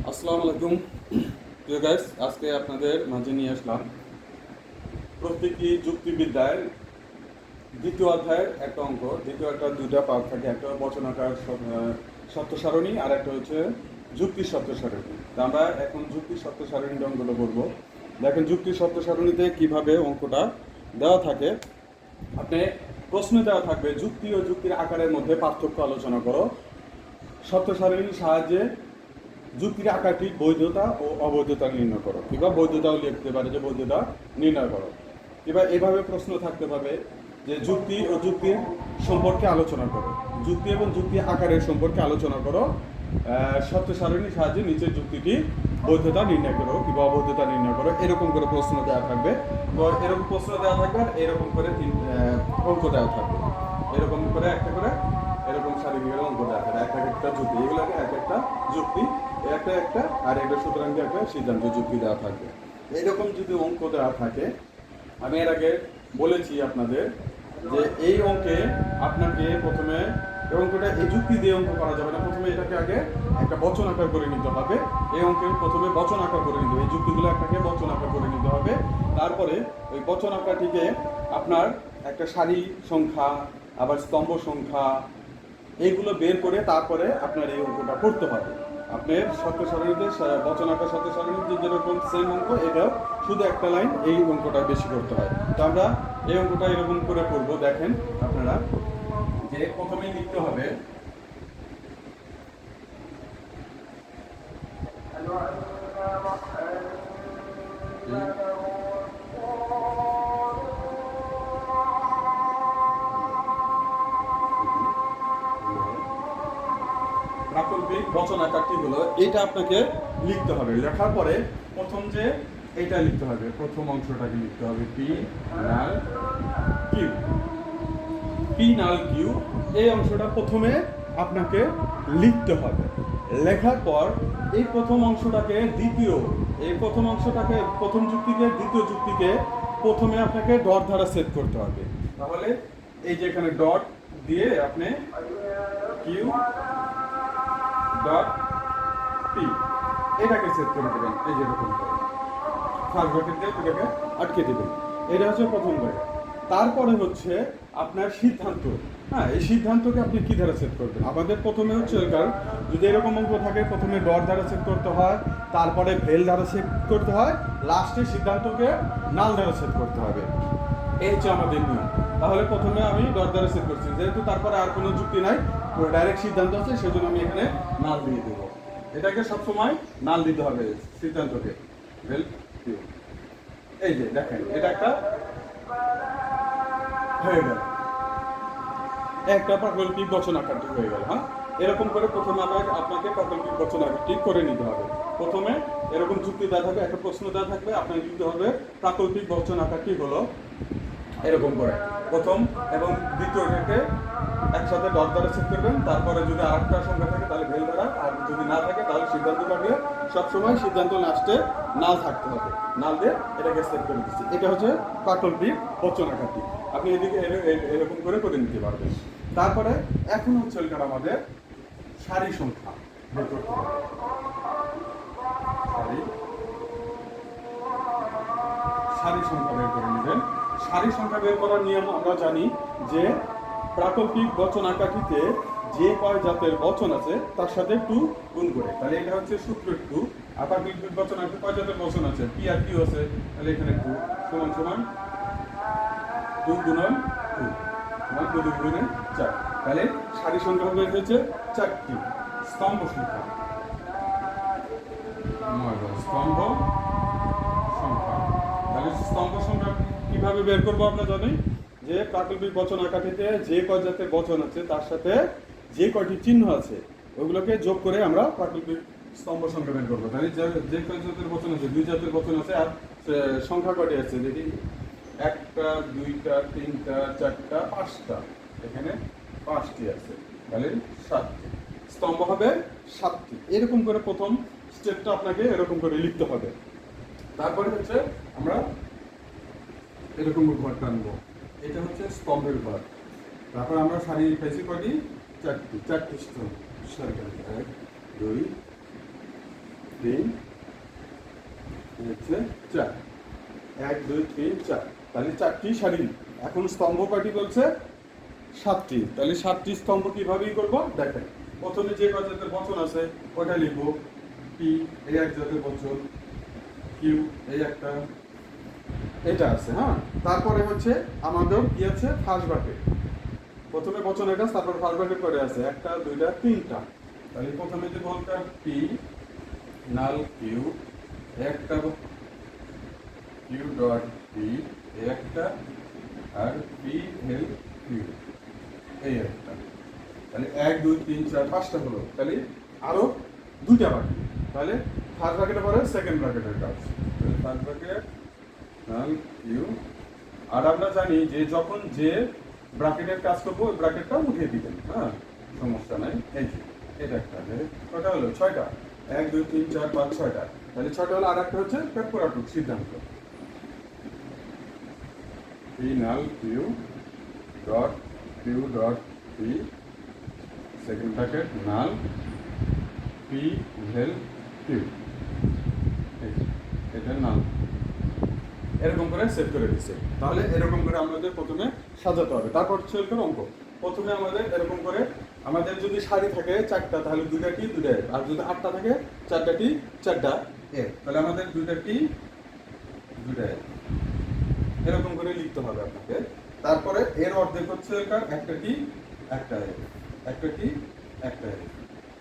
আসসালামু আলাইকুম প্রিয় গাইস, আজকে আপনাদের মাঝে নিয়ে আসলাম প্রতীকী যুক্তিবিদ্যার দ্বিতীয় অধ্যায়ের একটা অঙ্ক। দ্বিতীয় একটা দুইটা পার্ট থাকে, একটা বচনাকার সত্য সারণী আর একটা হচ্ছে যুক্তির সত্য সারণী। তা আমরা এখন যুক্তির সত্য সারণীর অঙ্কটা করবো। দেখেন যুক্তির সত্য সারণীতে কিভাবে অঙ্কটা দেওয়া থাকে। আপনি প্রশ্ন দেওয়া থাকবে যুক্তি ও যুক্তির আকারের মধ্যে পার্থক্য আলোচনা করো। সত্য সারণীর সাহায্যে যুক্তির আকারটির বৈধতা ও অবৈধতা নির্ণয় করো, কিংবা বৈধতাও লিখতে পারে যে বৈধতা নির্ণয় করো। কিংবা এভাবে প্রশ্ন থাকতে পারে যে যুক্তি ও যুক্তির সম্পর্কে আলোচনা করো, যুক্তি এবং যুক্তি আকারের সম্পর্কে আলোচনা করো। সত্য সারণীর সাহায্যে নিচের যুক্তিটি বৈধতা নির্ণয় করো কিংবা অবৈধতা নির্ণয় করো, এরকম করে প্রশ্ন দেওয়া থাকবে। তো এরকম প্রশ্ন দেওয়া থাকবে আর এরকম করে অঙ্ক দেওয়া থাকবে, এরকম করে একটা করে এরকম সারিবিকের অঙ্ক দেওয়া থাকে, একটা একটা যুক্তি, এগুলোকে এক একটা যুক্তি, একটা একটা আর একটা সুতরাং একটা সিদ্ধান্ত যুক্তি দেওয়া থাকবে। এইরকম যদি অঙ্ক দেওয়া থাকে, আমি এর আগে বলেছি আপনাদের যে এই অঙ্কে আপনাকে প্রথমে এই অঙ্কটা এই যুক্তি দিয়ে অঙ্ক করা যাবে না, প্রথমে এটাকে আগে একটা বচন আকার করে নিতে হবে। এই অঙ্কে প্রথমে বচন আকার করে নিতে হবে, এই যুক্তিগুলো আপনাকে বচন আকার করে নিতে হবে। তারপরে ওই বচন আকারটিকে আপনার একটা সারি সংখ্যা, আবার স্তম্ভ সংখ্যা, এইগুলো বের করে তারপরে আপনার এই অঙ্কটা করতে হবে। আপনার সত্য সারণীতে বচন আকার সত্য সারণীতে যেরকম সেম অঙ্ক, এটাও শুধু একটা লাইন, এই অঙ্কটা বেশি করতে হয়। তো আমরা এই অঙ্কটা এরকম করে করব। দেখেন আপনারা যে প্রথমেই লিখতে হবে প্রাকল্পিক বচন আকারটি হলো এইটা, আপনাকে লিখতে হবে। লেখার পরে প্রথম যে এইটা লিখতে হবে, প্রথম অংশটাকে লিখতে হবে P null Q. P null Q এই অংশটা প্রথমে আপনাকে লিখতে হবে। লেখার পর এই প্রথম অংশটাকে প্রথম যুক্তিকে দ্বিতীয় যুক্তিকে প্রথমে আপনাকে ডট দ্বারা সেট করতে হবে। তাহলে এই যে এখানে ডট দিয়ে আপনি কিউ ডট পি এটাকে সেট করে দেবেন, এই যে এরকম করে ফার্স্ট ব্র্যাকেট দিয়ে এটাকে আটকে দেবেন। এটা হচ্ছে প্রথম জায়গা। তারপরে হচ্ছে আপনার সিদ্ধান্ত। হ্যাঁ, এই সিদ্ধান্তকে আপনি কি দ্বারা সেট করবেন? আমাদের প্রথমে হচ্ছে কারণ যদি এরকম অঙ্ক থাকে, প্রথমে ডট দ্বারা সেট করতে হয়, তারপরে ভেল দ্বারা সেট করতে হয়, লাস্টে সিদ্ধান্তকে নাল দ্বারা সেট করতে হবে। এই হচ্ছে আমাদের নিয়ম। তাহলে প্রথমে আমি ডট দ্বারা সেট করছি, যেহেতু তারপরে আর কোনো যুক্তি নাই, ডাইরেক্ট সিদ্ধান্ত আছে, সেজন্য আমি এখানে নাল দিয়ে দেবো। এটাকে সবসময় নাল দিতে হবে সিদ্ধান্তকে। ভেল এই যে দেখেন এটা একটা হয়ে গেল, একটা প্রাকল্পিক বচন আকারটি হয়ে গেল। হ্যাঁ, এরকম করে প্রথমে আপনাকে প্রাকল্পিক বচন আকারটি করে নিতে হবে। প্রথমে এরকম যুক্তি দেওয়া থাকবে, একটা প্রশ্ন দেওয়া থাকবে, আপনাকে লিখতে হবে প্রাকল্পিক বচন আকারটি হলো এরকম করে প্রথম এবং দ্বিতীয়টাকে একসাথে ডট দ্বারা সেট করবেন। তারপরে যদি আরেকটা সংখ্যা থাকে তাহলে ভেল দ্বারা, আর যদি না থাকে তাহলে সিদ্ধান্ত থাকলে সবসময় সিদ্ধান্ত লাস্টে নাল থাকতে হবে, নাল দিয়ে এটাকে সেট করে দিচ্ছি। এটা হচ্ছে প্রাকল্পিক বচন আকারটি। আপনি এদিকে এরকম করে করে নিতে পারবেন। তারপরে এখন হচ্ছে আমাদের সারি সংখ্যা বের করতে হবে। সারি সংখ্যা বের করে নেবেন। সারি সংখ্যা বের করার নিয়ম আমরা জানি যে প্রাকল্পিক বচন আকারটিতে যে কয় জাতের বচন আছে তার সাথে টু গুণ করে, তাহলে এটা হচ্ছে সূত্র টু। প্রাকল্পিক বচন আছে, কয় জাতের বচন আছে, পি আর কিউ আছে, তাহলে এখানে টু সমান সমান টু গুণন টু সমান টু দুই গুণে চার। তাহলে সারি সংখ্যা বের হয়েছে চারটি। স্তম্ভ সংখ্যা, স্তম্ভ সংখ্যা, তাহলে স্তম্ভ সংখ্যা কিভাবে বের করবো আমরা জানি যে প্রাকল্পিক বচন আকারটিতে যে কয় জাতের বচন আছে তার সাথে যে কয়টি চিহ্ন আছে ওগুলোকে যোগ করে আমরা প্রাকল্পিক স্তম্ভ সংখ্যা বের করবো। তাহলে যে কয় জাতের বচন আছে, দুই জাতের বচন আছে, আর সংখ্যা কয়টি আছে দেখি, একটা দুইটা তিনটা চারটা পাঁচটা, এখানে পাঁচটি আছে, তাহলে সাতটি। স্তম্ভ হবে সাতটি। এরকম করে প্রথম স্টেপটা আপনাকে এরকম করে লিখতে হবে। তারপরে হচ্ছে আমরা এরকম ঘর টানবো, এটা হচ্ছে স্তম্ভের ঘর। তারপর আমরা সারি পেয়েছি কয়টি, চারটি স্তম্ভ। সারি এক দুই 3 হচ্ছে 4, 1 2 3 4, তাহলে 4টি সারি। এখন স্তম্ভ কয়টি বলছে? 7টি। তাহলে 7টি স্তম্ভ কিভাবে করব দেখেন। প্রথমে যে জাতের বচন আছে ওটা লিখব, পি এই এক জাতের বচন, কিউ এই একটা, এটা আছে। হ্যাঁ, তারপরে হচ্ছে আমাদের কি আছে ফার্স্ট ব্র্যাকেট। প্রথমে বচনের কাজ, তারপর ফার্স্ট ব্র্যাকেট করে আছে 1 2 3। তাহলে প্রথমে যে বলটা পি নাল কিউ একটা, কিউ ডট পি একটা, আর পি হেল কিউ এই একটা। তাহলে 1 2 3 4 5টা হলো। তাহলে আরো 2টা বাকি। তাহলে ফার্স্ট ব্র্যাকেটের পরে সেকেন্ড ব্র্যাকেটের কাজ। তাহলে ফার্স্ট ব্র্যাকেট নাল কিউ, আর আমরা জানি যে যখন যে ব্র্যাকেটের কাজ করবো ওই ব্র্যাকেটটা উঠিয়ে দিবেন। হ্যাঁ, সমস্যা নাই। এই যে এটা একটা, কটা হলো? 6টা। 1 2 3 4 5 6টা। তাহলে 6টা হলো। আর একটা হচ্ছে পেপারাটুক সিদ্ধান্ত, P null Q dot P second bracket null P ভেল কিউ, এটা নাল। এরকম করে সেভ করে দিচ্ছে। তাহলে এরকম করে আমাদের প্রথমে সাজাতে হবে। তারপর হচ্ছে অঙ্ক। প্রথমে আমাদের এরকম করে, আমাদের যদি সারি থাকে 4টা তাহলে 2টা টি 2টা এফ, আর যদি 8টা থাকে 4টা টি 4টা এফ, তাহলে আমাদের 2টা টি 2টা এফ এরকম করে লিখতে হবে আপনাকে। তারপরে এর অর্ধেক হচ্ছে একটা টি একটা এফ, একটা টি একটা এফ।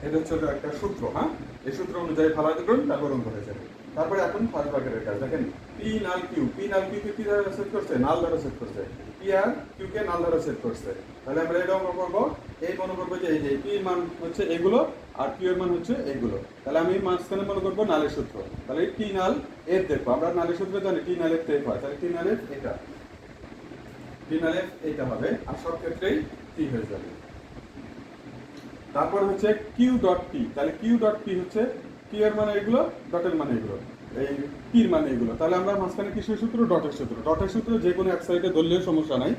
এটা হচ্ছে একটা সূত্র। হ্যাঁ, এই সূত্র অনুযায়ী ফালাতে করুন, তারপর অঙ্ক হয়ে যাবে। তারপরে এখন ফার্স্ট ব্র্যাকেটের কাজ দেখেন। P null Q, P null Q কে কি দ্বারা সেট করছে? নাল দ্বারা সেট করছে। পি আর কিউ কে নাল দ্বারা সেট করছে। তাহলে আমরা এটা অঙ্ক করবো। এই মনে করবো যে এই যে পি এর মান হচ্ছে এগুলো, আর কিউ এর মান হচ্ছে এইগুলো। তাহলে আমি মাঝখানে মনে করবো নালের সূত্র। তাহলে টি নাল এফ দেখবো। আমরা নালের সূত্র জানি টি নাল এফ এফ হয়। তাহলে টি নাল এফ এটা, টি নাল এফ এইটা হবে, আর সব ক্ষেত্রেই টি হয়ে যাবে। তারপর হচ্ছে কিউ ডট পি। তাহলে কিউ ডট পি হচ্ছে কিউ এর মানে এগুলো, ডটের মানে এগুলো, এই পির মানে এগুলো। তাহলে আমরা মাঝখানে কিসের সূত্র? ডটের সূত্র। ডটের সূত্র যে কোনো এক সাইডে ধরলেও সমস্যা নাই,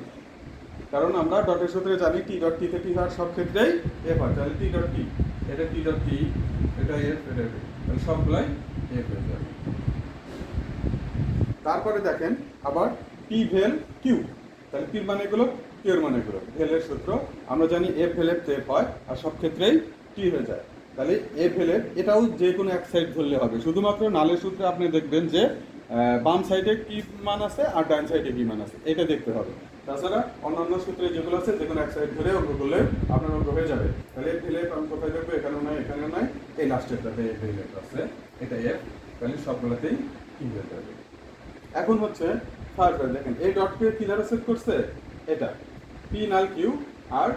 কারণ আমরা ডটের সূত্রে জানি টি ডট টিতে টি হয় সব ক্ষেত্রেই এফ হয়। তাহলে টি ডট টি, এটা টি ডট টি, এটা এফ, এটা এফ, তাহলে সবগুলাই এফ হয়ে যাবে। তারপরে দেখেন আবার পি ভেল কিউ। তাহলে পির মানে এগুলো, কিউ এর মানে এগুলো। ভেলের সূত্র আমরা জানি এফ ভেল এফ এফ হয়, আর সব ক্ষেত্রেই টি হয়ে যায়। তাহলে এফ ভেল এফ এটাও যে কোনো এক সাইড ধরলে হবে। শুধুমাত্র নালের সূত্রে আপনি দেখবেন যে বাম সাইডে কি মান আছে আর ডান সাইডে কি মান আছে, এটা দেখতে হবে। তাছাড়া অন্যান্য সূত্রে যেগুলো আছে যে কোনো এক সাইড ধরে অঙ্ক করলে আপনার অঙ্ক হয়ে যাবে। তাহলে এফ ভেল এফ আমি কোথায় দেখবো? এখানেও নাই, এখানেও নাই, এই লাস্টেরটাতে এফ ভেল এফ আছে, এটা এফ। তাহলে সবগুলোতেই টি হয়ে যাবে। এখন হচ্ছে ফার্স্ট দেখেন এই ডটকে কি দ্বারা সেট করছে? এটা P null Q R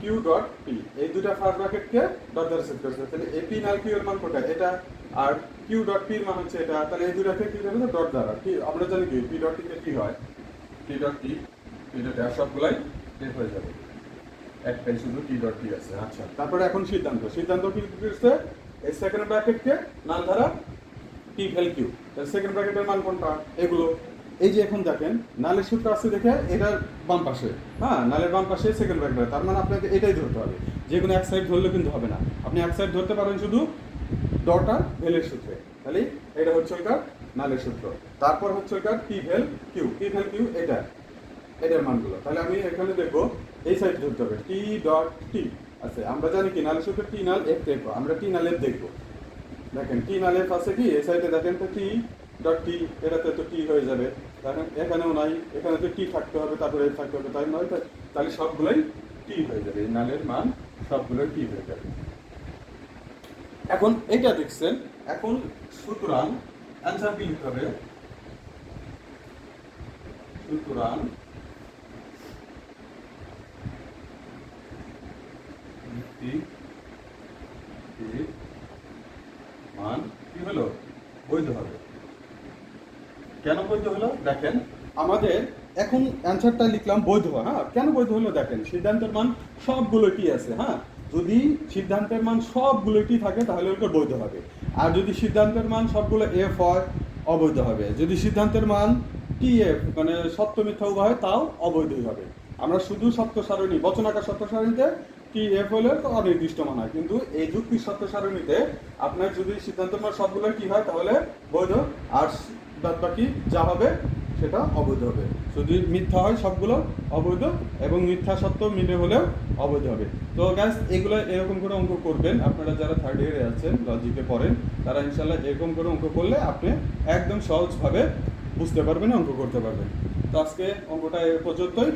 Q dot P, এই দুটা ফার্স্ট ব্র্যাকেটকে ডট দ্বারা সেট করছে। তাহলে এই পি নাল কিউ এর মান কোনটা? এটা, আর কিউ ডট পি এর মান হচ্ছে এটা। তাহলে এই দুটাকে কি হবে? ডট দ্বারা। কি আমরা জানি কি পি ডট টি তে কি হয়? টি ডট টি, টি ডট আর সবগুলাই এফ হয়ে যাবে, একটাই শুধু টি ডট টি আছে। আচ্ছা, তারপরে এখন সিদ্ধান্ত। সিদ্ধান্ত কি করছে? এই সেকেন্ড ব্র্যাকেটকে নাল দ্বারা পি ভেল কিউ। তাহলে সেকেন্ড ব্র্যাকেটের মান কোনটা? এগুলো। এই যে এখন দেখেন নালের সূত্র আছে দেখে এটার বাম পাশে, হ্যাঁ নালের বাম পাশে সেকেন্ড ব্র্যাকেট, তার মানে আপনাকে এটাই ধরতে হবে। যে কোনো এক সাইড ধরলে কিন্তু হবে না, আপনি এক সাইড ধরতে পারেন শুধু ডট আর ভেলের সূত্রে। তাহলে এটা হচ্ছে ওইটার নালের সূত্র। তারপর হচ্ছে ওইটার পি ভেল কিউ, পি ভেল কিউ এটা, এটার মানগুলো। তাহলে আমি এখানে দেখবো এই সাইড ধরতে হবে টি ডট টি আছে। আমরা জানি কি নালের সূত্র টি নাল এফ দেখবো, আমরা টি নাল এফ দেখবো। দেখেন টি নাল এফ আছে কি এই সাইডে, দেখেন তো টি ডট টি, এটাতে তো টি হয়ে যাবে। দেখেন এখানেও নাই, এখানে তো টি থাকতে হবে, তারপরে এফ থাকতে হবে, তাই নয়? তাহলে সবগুলোই টি হয়ে যাবে, এই নালের মান সবগুলোই টি হয়ে যাবে। এখন এটা দেখছেন। এখন সুতরাং অ্যান্সার কি লিখতে হবে? সুতরাং মান কি হলো? বৈধ হবে। কেন বৈধ হলো? দেখেন আমাদের এখন অ্যান্সারটা লিখলাম বৈধ। হ্যাঁ, কেন বৈধ হলো? দেখেন সিদ্ধান্তের মান সবগুলো টি আছে। হ্যাঁ, যদি সিদ্ধান্তের মান সবগুলো টি থাকে তাহলে ওটা বৈধ হবে। আর যদি সিদ্ধান্তের মান সবগুলো এফ হয় অবৈধ হবে। যদি সিদ্ধান্তের মান টি এফ মানে সত্য মিথ্যা উভয় হয় তাও অবৈধই হবে। আমরা শুধু সত্য সারণী, বচনাকার সত্য সারণীতে কি এফ হলে তো অনির্দিষ্ট মান হয়, কিন্তু এই যুক্তি সত্য সারণীতে আপনার যদি সিদ্ধান্ত মান সবগুলো কি হয় তাহলে বৈধ, আর বাদ বাকি যা হবে সেটা অবৈধ হবে। যদি মিথ্যা হয় সবগুলো অবৈধ, এবং মিথ্যা সত্য মিলে হলেও অবৈধ হবে। তো গাইস এগুলো এরকম করে অঙ্ক করবেন, আপনারা যারা থার্ড ইয়ারে আছেন লজিকে পড়েন তারা ইনশাল্লাহ এরকম করে অঙ্ক করলে আপনি একদম সহজভাবে বুঝতে পারবেন, অঙ্ক করতে পারবেন। তো আজকে অঙ্কটা এ পর্যন্তই,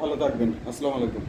ভালো থাকবেন, আসসালামু আলাইকুম।